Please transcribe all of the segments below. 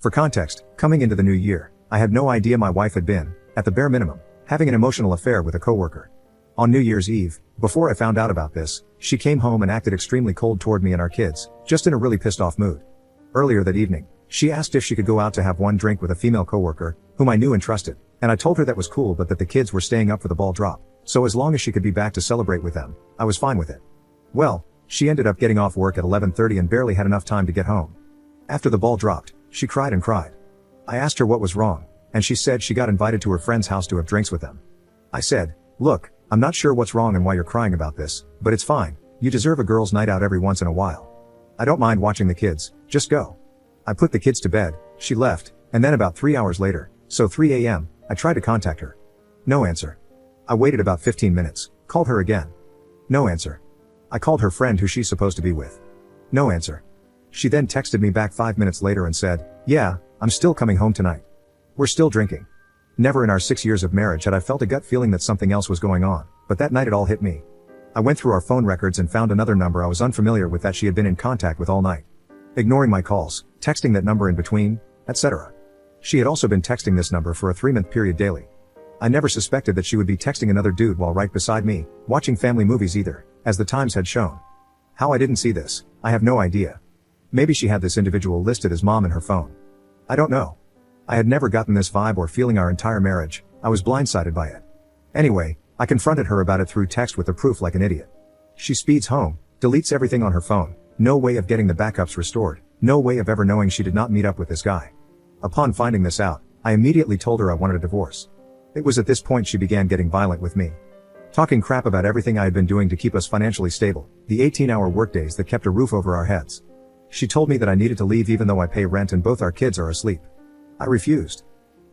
For context, coming into the new year, I had no idea my wife had been, at the bare minimum, having an emotional affair with a coworker. On New Year's Eve, before I found out about this, she came home and acted extremely cold toward me and our kids, just in a really pissed off mood. Earlier that evening, she asked if she could go out to have one drink with a female coworker, whom I knew and trusted, and I told her that was cool but that the kids were staying up for the ball drop, so as long as she could be back to celebrate with them, I was fine with it. Well, she ended up getting off work at 11:30 and barely had enough time to get home. After the ball dropped, she cried and cried. I asked her what was wrong, and she said she got invited to her friend's house to have drinks with them. I said, "Look, I'm not sure what's wrong and why you're crying about this, but it's fine. You deserve a girls' night out every once in a while. I don't mind watching the kids, just go." I put the kids to bed, she left, and then about 3 hours later, so 3 a.m., I tried to contact her. No answer. I waited about 15 minutes, called her again. No answer. I called her friend who she's supposed to be with. No answer. She then texted me back 5 minutes later and said, "Yeah, I'm still coming home tonight. We're still drinking." Never in our 6 years of marriage had I felt a gut feeling that something else was going on, but that night it all hit me. I went through our phone records and found another number I was unfamiliar with that she had been in contact with all night. Ignoring my calls, texting that number in between, etc. She had also been texting this number for a 3-month period daily. I never suspected that she would be texting another dude while right beside me, watching family movies either, as the times had shown. How I didn't see this, I have no idea. Maybe she had this individual listed as mom in her phone. I don't know. I had never gotten this vibe or feeling our entire marriage. I was blindsided by it. Anyway, I confronted her about it through text with the proof like an idiot. She speeds home, deletes everything on her phone, no way of getting the backups restored, no way of ever knowing she did not meet up with this guy. Upon finding this out, I immediately told her I wanted a divorce. It was at this point she began getting violent with me. Talking crap about everything I had been doing to keep us financially stable, the 18-hour workdays that kept a roof over our heads. She told me that I needed to leave even though I pay rent and both our kids are asleep. I refused.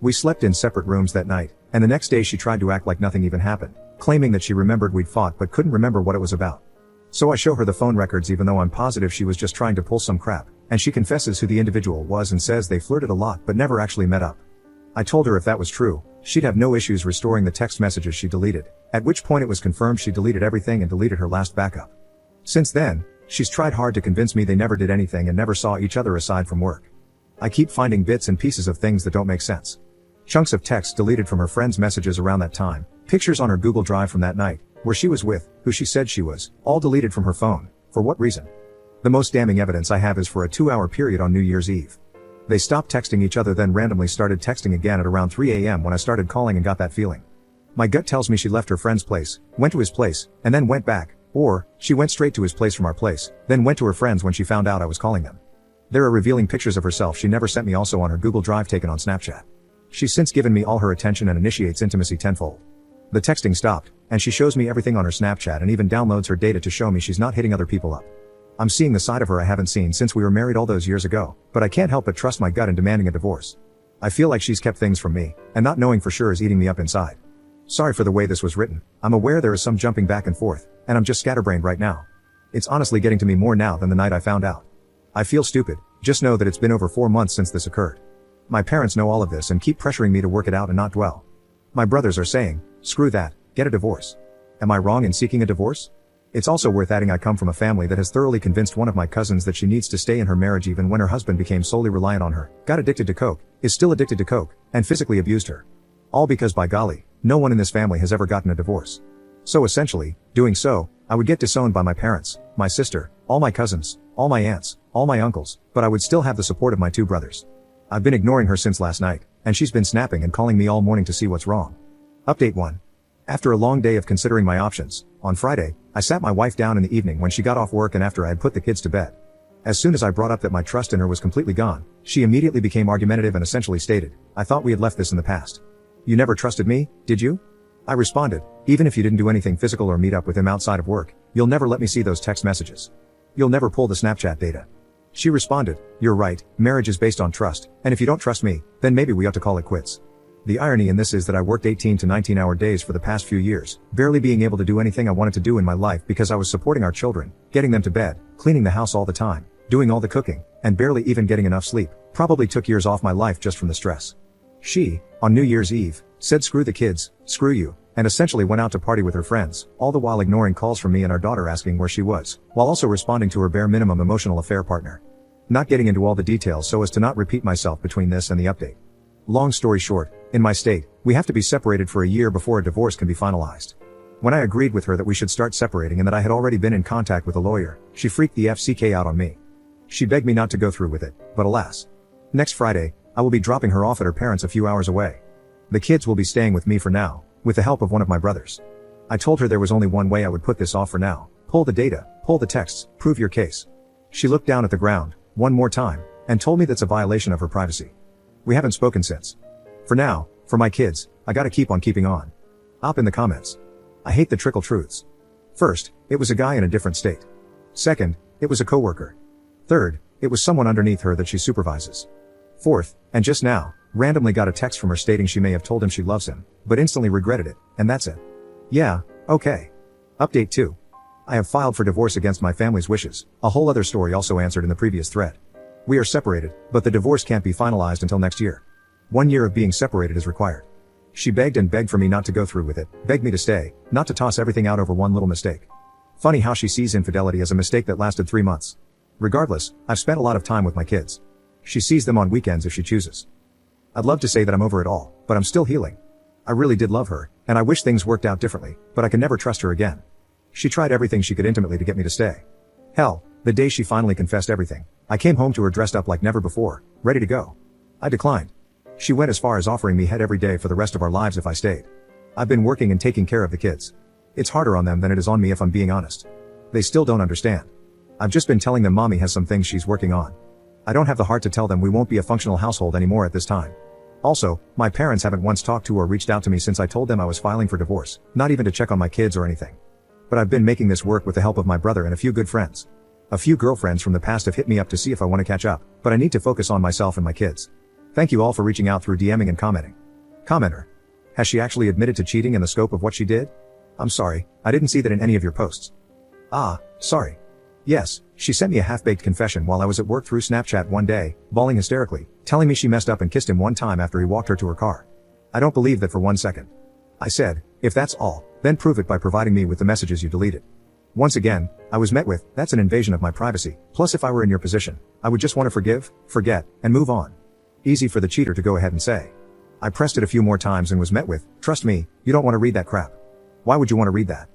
We slept in separate rooms that night, and the next day she tried to act like nothing even happened, claiming that she remembered we'd fought but couldn't remember what it was about. So I show her the phone records even though I'm positive she was just trying to pull some crap, and she confesses who the individual was and says they flirted a lot but never actually met up. I told her if that was true, she'd have no issues restoring the text messages she deleted, at which point it was confirmed she deleted everything and deleted her last backup. Since then, she's tried hard to convince me they never did anything and never saw each other aside from work. I keep finding bits and pieces of things that don't make sense. Chunks of text deleted from her friends' messages around that time, pictures on her Google Drive from that night, where she was with, who she said she was, all deleted from her phone. For what reason? The most damning evidence I have is for a 2-hour period on New Year's Eve. They stopped texting each other then randomly started texting again at around 3 a.m. when I started calling and got that feeling. My gut tells me she left her friend's place, went to his place, and then went back, or, she went straight to his place from our place, then went to her friend's when she found out I was calling them. There are revealing pictures of herself she never sent me also on her Google Drive taken on Snapchat. She's since given me all her attention and initiates intimacy tenfold. The texting stopped, and she shows me everything on her Snapchat and even downloads her data to show me she's not hitting other people up. I'm seeing the side of her I haven't seen since we were married all those years ago, but I can't help but trust my gut in demanding a divorce. I feel like she's kept things from me, and not knowing for sure is eating me up inside. Sorry for the way this was written. I'm aware there is some jumping back and forth, and I'm just scatterbrained right now. It's honestly getting to me more now than the night I found out. I feel stupid, just know that it's been over 4 months since this occurred. My parents know all of this and keep pressuring me to work it out and not dwell. My brothers are saying, screw that, get a divorce. Am I wrong in seeking a divorce? It's also worth adding I come from a family that has thoroughly convinced one of my cousins that she needs to stay in her marriage even when her husband became solely reliant on her, got addicted to coke, is still addicted to coke, and physically abused her. All because by golly, no one in this family has ever gotten a divorce. So essentially, doing so, I would get disowned by my parents, my sister, all my cousins, all my aunts, all my uncles, but I would still have the support of my 2 brothers. I've been ignoring her since last night, and she's been snapping and calling me all morning to see what's wrong. Update 1. After a long day of considering my options, on Friday, I sat my wife down in the evening when she got off work and after I had put the kids to bed. As soon as I brought up that my trust in her was completely gone, she immediately became argumentative and essentially stated, I thought we had left this in the past. You never trusted me, did you? I responded, even if you didn't do anything physical or meet up with him outside of work, you'll never let me see those text messages. You'll never pull the Snapchat data. She responded, you're right, marriage is based on trust, and if you don't trust me, then maybe we ought to call it quits. The irony in this is that I worked 18 to 19-hour days for the past few years, barely being able to do anything I wanted to do in my life because I was supporting our children, getting them to bed, cleaning the house all the time, doing all the cooking, and barely even getting enough sleep. Probably took years off my life just from the stress. She, on New Year's Eve, said screw the kids, screw you, and essentially went out to party with her friends, all the while ignoring calls from me and our daughter asking where she was, while also responding to her bare minimum emotional affair partner. Not getting into all the details so as to not repeat myself between this and the update. Long story short, in my state, we have to be separated for a year before a divorce can be finalized. When I agreed with her that we should start separating and that I had already been in contact with a lawyer, she freaked the FCK out on me. She begged me not to go through with it, but alas. Next Friday, I will be dropping her off at her parents' a few hours away. The kids will be staying with me for now, with the help of one of my brothers. I told her there was only one way I would put this off for now. Pull the data, pull the texts, prove your case. She looked down at the ground, one more time, and told me that's a violation of her privacy. We haven't spoken since. For now, for my kids, I gotta keep on keeping on. Up in the comments. I hate the trickle truths. First, it was a guy in a different state. Second, it was a coworker. Third, it was someone underneath her that she supervises. Fourth, and just now, randomly got a text from her stating she may have told him she loves him, but instantly regretted it, and that's it. Yeah, okay. Update 2. I have filed for divorce against my family's wishes, a whole other story also answered in the previous thread. We are separated, but the divorce can't be finalized until next year. 1 year of being separated is required. She begged and begged for me not to go through with it, begged me to stay, not to toss everything out over one little mistake. Funny how she sees infidelity as a mistake that lasted 3 months. Regardless, I've spent a lot of time with my kids. She sees them on weekends if she chooses. I'd love to say that I'm over it all, but I'm still healing. I really did love her, and I wish things worked out differently, but I can never trust her again. She tried everything she could intimately to get me to stay. Hell, the day she finally confessed everything, I came home to her dressed up like never before, ready to go. I declined. She went as far as offering me head every day for the rest of our lives if I stayed. I've been working and taking care of the kids. It's harder on them than it is on me if I'm being honest. They still don't understand. I've just been telling them mommy has some things she's working on. I don't have the heart to tell them we won't be a functional household anymore at this time. Also, my parents haven't once talked to or reached out to me since I told them I was filing for divorce, not even to check on my kids or anything. But I've been making this work with the help of my brother and a few good friends. A few girlfriends from the past have hit me up to see if I want to catch up, but I need to focus on myself and my kids. Thank you all for reaching out through DMing and commenting. Commenter. Has she actually admitted to cheating and the scope of what she did? I'm sorry, I didn't see that in any of your posts. Ah, sorry. Yes, she sent me a half-baked confession while I was at work through Snapchat one day, bawling hysterically, telling me she messed up and kissed him one time after he walked her to her car. I don't believe that for 1 second. I said, if that's all, then prove it by providing me with the messages you deleted. Once again, I was met with, that's an invasion of my privacy, plus if I were in your position, I would just want to forgive, forget, and move on. Easy for the cheater to go ahead and say. I pressed it a few more times and was met with, trust me, you don't want to read that crap. Why would you want to read that?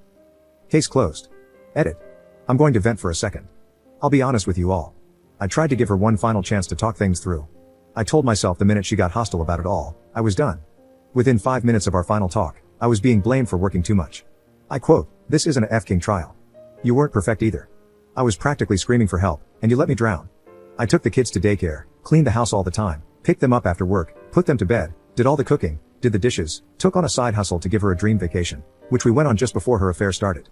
Case closed. Edit. I'm going to vent for a second. I'll be honest with you all. I tried to give her one final chance to talk things through. I told myself the minute she got hostile about it all, I was done. Within 5 minutes of our final talk, I was being blamed for working too much. I quote, this isn't a F-King trial. You weren't perfect either. I was practically screaming for help, and you let me drown. I took the kids to daycare, cleaned the house all the time, picked them up after work, put them to bed, did all the cooking, did the dishes, took on a side hustle to give her a dream vacation, which we went on just before her affair started.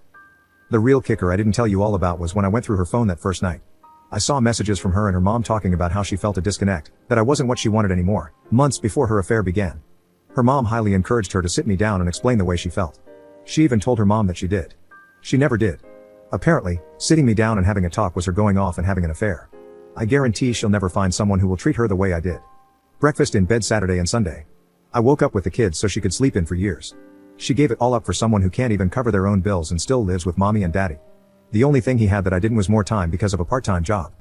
The real kicker I didn't tell you all about was when I went through her phone that first night. I saw messages from her and her mom talking about how she felt a disconnect, that I wasn't what she wanted anymore, months before her affair began. Her mom highly encouraged her to sit me down and explain the way she felt. She even told her mom that she did. She never did. Apparently, sitting me down and having a talk was her going off and having an affair. I guarantee she'll never find someone who will treat her the way I did. Breakfast in bed Saturday and Sunday. I woke up with the kids so she could sleep in for years. She gave it all up for someone who can't even cover their own bills and still lives with mommy and daddy. The only thing he had that I didn't was more time because of a part-time job.